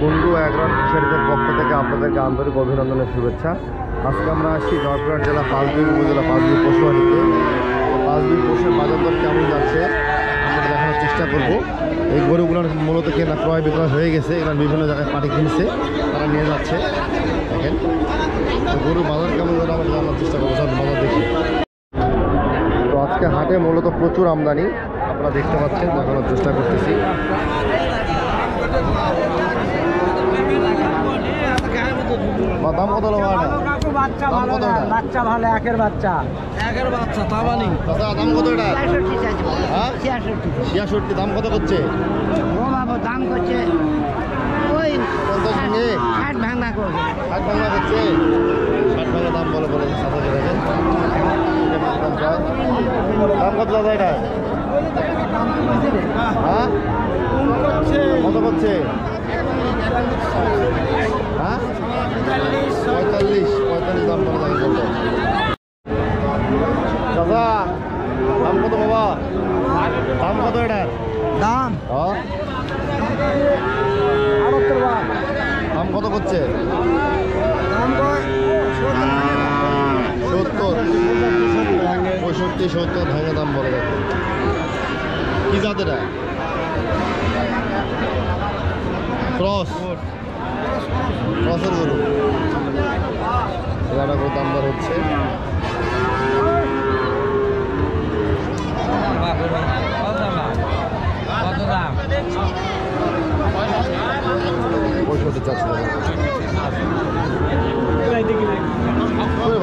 কুন্ডু অ্যাগ্রন ফিশারিজের পক্ষ থেকে আপনাদেরকে আন্তরিক অভিনন্দনের শুভেচ্ছা। আজকে আমরা আসছি জয়পুরহাট জেলা পাঁচবিবি উপজেলা পাঁচবিবি পশুহাটিতে। পাঁচবিবি পশুর বাজার দর কেমন যাচ্ছে আমরা দেখানোর চেষ্টা করব। এই গরুগুলোর মূলত কেনা ক্রয় বিক্রয় হয়ে গেছে, এরা বিভিন্ন জায়গায় পাটি কিনছে, তারা নিয়ে যাচ্ছে। দেখেন গরু বাজার কেমন যাবে আমরা জানার চেষ্টা করবো, সব বাজার দেখি। তো আজকে হাটে মূলত প্রচুর আমদানি আপনারা দেখতে পাচ্ছেন, দেখানোর চেষ্টা করতেছি। দাম কত হলো? বাচ্চা ভালো, একের বাচ্চা তাবানি। দাম কত এটা? 66। দাম কত করছে? ও বাবা দাম করছে ওই 60 ভাঙা করছে। 60 ভাঙা করছে, 60 ভাঙা দাম বলে বলেছে। দাম কত দাদা এটা? হ্যাঁ কত করছে? হ্যাঁ 45 দাম বলে থাকে বলতো। দাদা দাম কত বাবা? দাম কত এটার? দাম হ্যাঁ দাম কত করছে? 70, 65, 70 ভাঙে দাম বলে দেখো। কি জাত এটা? ক্রসের গরু। এলাকা করে দাম দর হচ্ছে।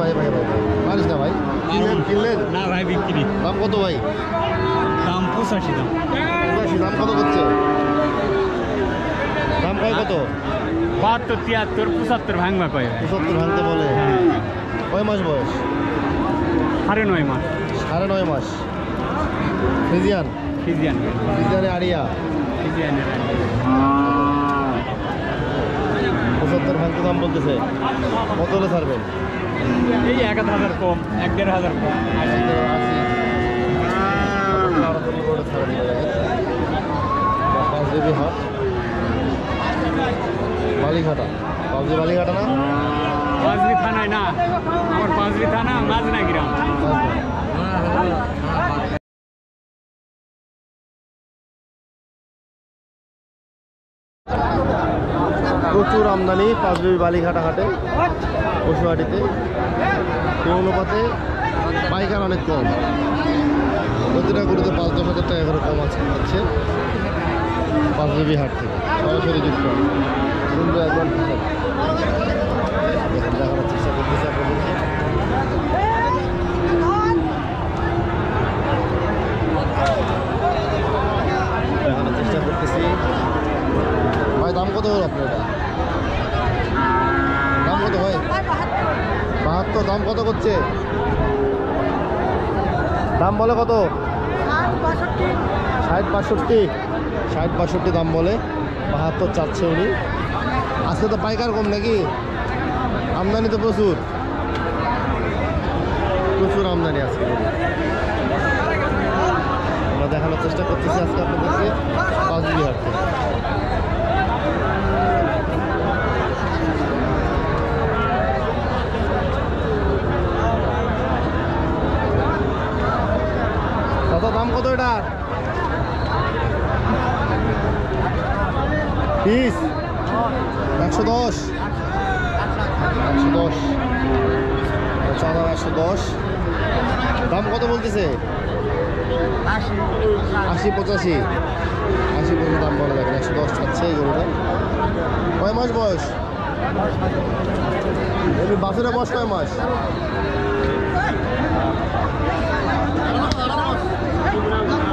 ভাই ভাই ভাই মানিস না ভাই, কিনলেন না ভাই বিক্রি। দাম কত ভাই? দাম 85। দাম কত করছে? দাম কয় কত? 72, 73, 75 ভাঙবা কয়। 75 ভাঙতে বলে। কয় মাস বয়স? 9.5 মাস। 9.5 মাস। ফ্রিজিয়ান আড়িয়া। 75 ভাঙতে দাম বলতেছে। কত হলে ছাড়বেন? এই 1000 কম, 1500 কম। পাঁচবিবি হাট বালিঘাটা। বালিঘাটা না? পাঁচবি থানায় না, আমার পাঁচবি থানা মাজনা গ্রাম। প্রচুর আমদানি পাঁচবিবি বালিঘাটা হাটে পশুহাটিতে। সেই অনুপাতে পাইকার অনেক কম, প্রতিটা গরুতে 5-10 হাজার টাকা করে কম আছে পাঁচবিবি হাট থেকে। সরাসরি যুক্ত কিন্তু একবার দেখানোর চেষ্টা করতেছি আপনাদেরকে। দেখানোর চেষ্টা করতেছি। ভাই দাম কত হলো আপনার? এটা দাম কত ভাই? 72। দাম কত করছে? দাম বলে কত? 60-62 দাম বলে। 72 চাচ্ছে উনি। আজকে তো পাইকার কম নাকি? আমদানি তো প্রচুর আমদানি আজকে। আমরা দেখানোর চেষ্টা করতেছি আজকে আপনাদেরকে পাঁচবিবি হাট থেকে। দাদা দাম কত এটা? পিস 110। 110 দাম কত বলতেছে? 80-85 দাম বলে দেখেন। 110 চাচ্ছে এই গরুটা। কয় মাস বয়স? বাছুরের বয়স কয় মাস?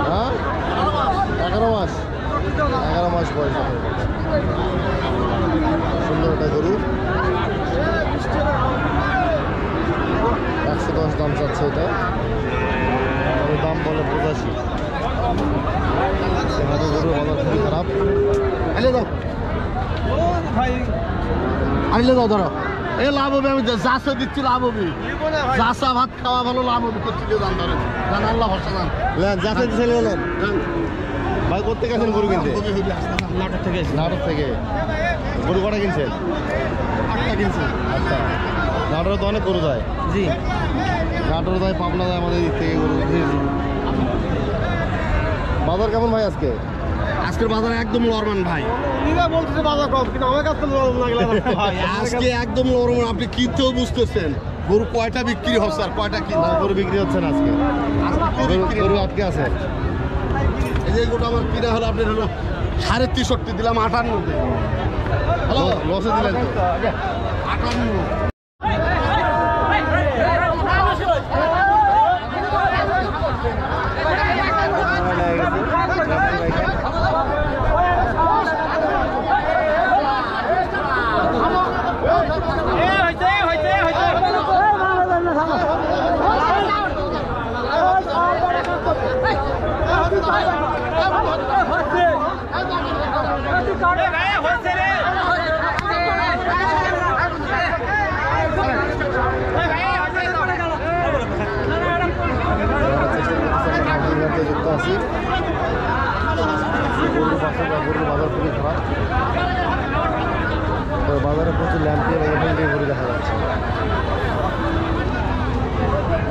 হ্যাঁ 11 মাস। 11 মাস বয়স। সুন্দর একটা গরু। 110 দাম চাচ্ছে এটা। দাম বলে 85। গরু বাজার খুবই খারাপ। আনিলে দাও ধরো। এ লাভ হবে, আমি যাচা দিচ্ছি লাভ হবে। যাচা ভাত খাওয়া ভালো, লাভ হবে। করছি দাম ধরেন, আল্লাহ ভরসা। যাচা দিচ্ছে ভাই কোথেকে আছেন গরু কিনতে? নাটক থেকে নাটক থেকে। গরু কটা কিনছেন? 8টা কিনছি। আচ্ছা, নাটোরে তো অনেক গরু যায়। জি, নাটোরে যায়, পাবনা যায়, আমাদের দিক থেকে গরু। বাজার কেমন ভাই আজকে? আজকের বাজারে একদম নরমান ভাই। বলতেছে বাজার কম, কিন্তু আমার কাছে নরম লাগলো ভাই আজকে একদম নরমান, আপনি কিনতেও বুঝতেছেন। গরু কয়টা বিক্রি হচ্ছে আর কয়টা কি না, গরু বিক্রি হচ্ছে না আজকে। গরু আটকে আছে। এই যে গরুটা আমার কিনা হলো আপনার হলো 63.5 দিলাম 58। হ্যালো, লসে দিলেন তো। 58। যুক্ত আছি। গরুর পাশে গরুর বাজার খুবই খারাপ। তো বাজারে প্রচুর ল্যাম্পি এবং এখান দিয়ে গরু দেখা যাচ্ছে।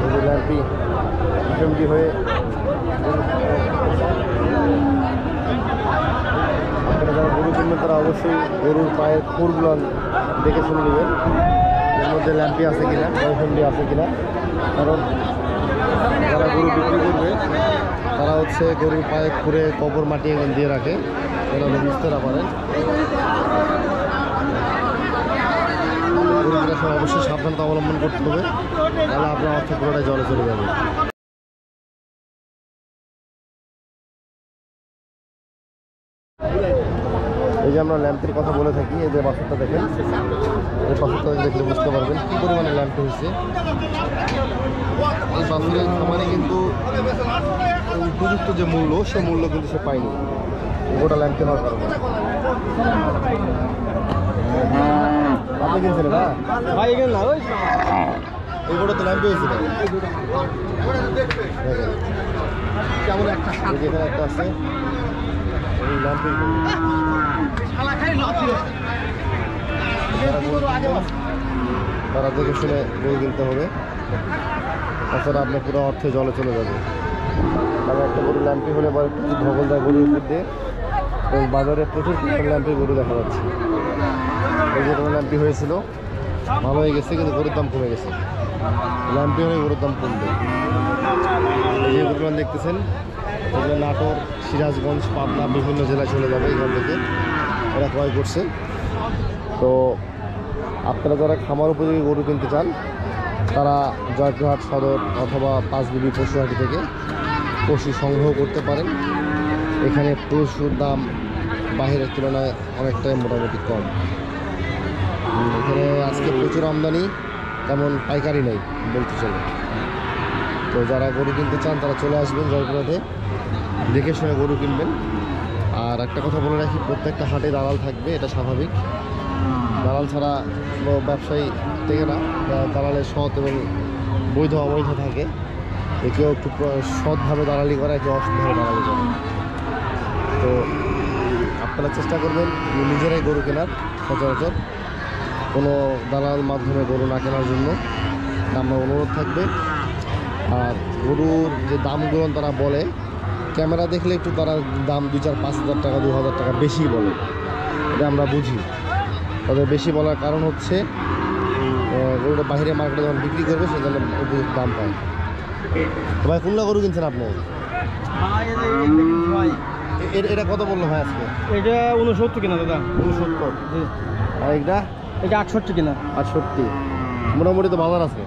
গরু ল্যাম্পি এমডি হয়ে আপনারা যারা গরু কিনবেন তারা অবশ্যই গরুর পায়ের খুরগুলো দেখে শুনে নেবেন, এর মধ্যে ল্যাম্পি আছে কিনা, এমডি আছে কিনা। কারণ যারা গরু বিক্রি করবে তারা হচ্ছে গরুর পায়ে খুঁড়ে কবর মাটি একদম দিয়ে রাখে, এরা বুঝতে না পারেন। গরু কেনার সময় অবশ্যই সাবধানতা অবলম্বন করতে হবে, তাহলে আপনার অর্থ পুরোটাই জলে চলে যাবে। এই যে আমরা ল্যাম্পের কথা বলে থাকি, এই যে বাছুরটা দেখেন, এই বাছুরটা দেখলে বুঝতে পারবেন কী পরিমাণে ল্যাম্প হয়েছে। এই বাছুরের খামারে কিন্তু উপযুক্ত যে মূল্য, সে মূল্য কিন্তু সে পায়নি গোটা ল্যাম্পে হওয়ার কারণে। আপনি কিনছেন না ভাই এখানে না ওই এই গোটা তো ল্যাম্পে হয়েছিল। কেমন একটা যেখানে একটা আছে এই ল্যাম্পের তারা দেখে শুনে গরু কিনতে হবে, তাছাড়া আপনার পুরো অর্থে জলে চলে যাবে। কারণ একটা গরু ল্যাম্পি হলে পরে প্রচুর ধকল দেয় গরুর উপর দিয়ে, এবং বাজারে প্রচুর ল্যাম্পি গরু দেখা যাচ্ছে। এই যে ল্যাম্পি হয়েছিল ভালো হয়ে গেছে, কিন্তু গরুর দাম কমে গেছে। ল্যাম্পি হলে গরুর দাম কমবে। এই যে গরুগুলো দেখতেছেন, এগুলো নাটোর, সিরাজগঞ্জ, পাবনা বিভিন্ন জেলায় চলে যাবে এখান থেকে, এরা ক্রয় করছে। তো আপনারা যারা খামার উপযোগী গরু কিনতে চান তারা জয়পুরহাট সদর অথবা পাঁচবিবি পশুহাটি থেকে পশু সংগ্রহ করতে পারেন। এখানে পশুর দাম বাহিরের তুলনায় অনেকটাই মোটামুটি কম। এখানে আজকে প্রচুর আমদানি, তেমন পাইকারি নেই বলতে চলে। তো যারা গরু কিনতে চান তারা চলে আসবেন জয়পুরহাটে, দেখে শুনে গরু কিনবেন। আর একটা কথা বলে রাখি, প্রত্যেকটা হাটে দালাল থাকবে, এটা স্বাভাবিক। দালাল ছাড়া কোনো ব্যবসায়ী থেকে না, দালালের সৎ এবং বৈধ অবৈধ থাকে। কেউ একটু সৎভাবে দালালি করে, কেউ অসৎভাবে দালালি করে। তো আপনারা চেষ্টা করবেন নিজেরাই গরু কেনার, সচরাচর কোনো দালাল মাধ্যমে গরু না কেনার জন্য আমার অনুরোধ থাকবে। আর গরুর যে দামগুলো তারা বলে, ক্যামেরা দেখলে একটু তারা দাম 2-4-5 হাজার টাকা 2,000 টাকা বেশি বলে, এটা আমরা বুঝি। তাদের বেশি বলার কারণ হচ্ছে গরুটা বাইরে মার্কেটে যখন বিক্রি করবে সেজন্য দাম পায়। তো ভাই কোনটা গরু কিনছেন আপনি? এটা কত বললো ভাই আজকে? এটা 69 কিনা দাদা। 69। জি। আর এটা? এটা 68 কিনা। 68। মোটামুটি তো বাজার আছে।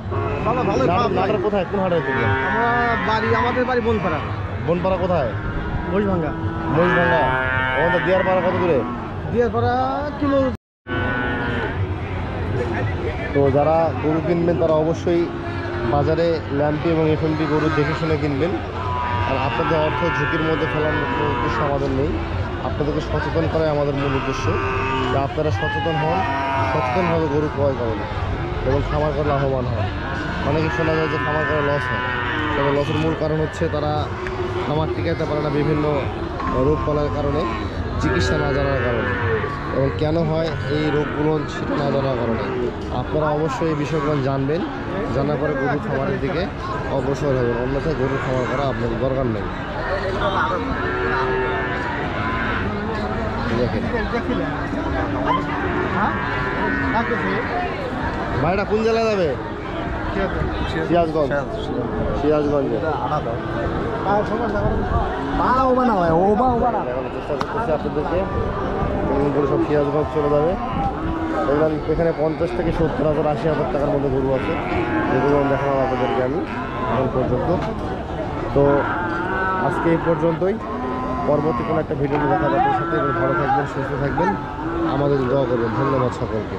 ভালো ভালো। নাটোর কোথায়, কোন হাটে থেকে? আমাদের বাড়ি বনপাড়া। বনপাড়া কোথায়? মহিষভাঙ্গা। মহিষভাঙ্গা। আমাদের দিয়ারপাড়া কত দূরে? দিয়ারপাড়া কিলো। তো যারা গরু কিনবেন তারা অবশ্যই বাজারে ল্যাম্পি এবং এফএমডি গরু দেখে শুনে কিনবেন। আর আপনাদের অর্থ ঝুঁকির মধ্যে ফেলানোর কোনো উদ্দেশ্য আমাদের নেই, আপনাদেরকে সচেতন করাই আমাদের মূল উদ্দেশ্য। যে আপনারা সচেতন হন, সচেতনভাবে গরু ক্রয় করেন এবং খামার করে লাভবান হন। অনেকে শোনা যায় যে খামার করে লস হয়, তবে লসের মূল কারণ হচ্ছে তারা খামার টিকাতে পারে না, বিভিন্ন রোগ পালার কারণে, চিকিৎসা না জানার কারণে, এবং কেন হয় এই রোগগুলো সেটা না জানার কারণে। আপনারা অবশ্যই এই বিষয়গুলো জানবেন, জানার পরে গরুর খামারের দিকে অগ্রসর হবেন, অন্যথায় গরুর খামার করা আপনাদের দরকার নেই। দেখেন ভাইটা কোন জেলা যাবে? সিরাজগঞ্জ। সিরাজগঞ্জে দেখানোর চেষ্টা করতেছি আপনাদেরকে। গরু সব সিরাজগঞ্জ চলে যাবে। দেখলাম এখানে 50 থেকে 70,000 80,000 টাকার মধ্যে গরু আছে, যেগুলো দেখালাম আপনাদেরকে আমি এখন পর্যন্ত। তো আজকে এই পর্যন্তই। পরবর্তী কোনো একটা ভিডিও দেখা যাবে সাথে। ভালো থাকবেন, সুস্থ থাকবেন, আমাদের দোয়া করবেন। ধন্যবাদ সকলকে।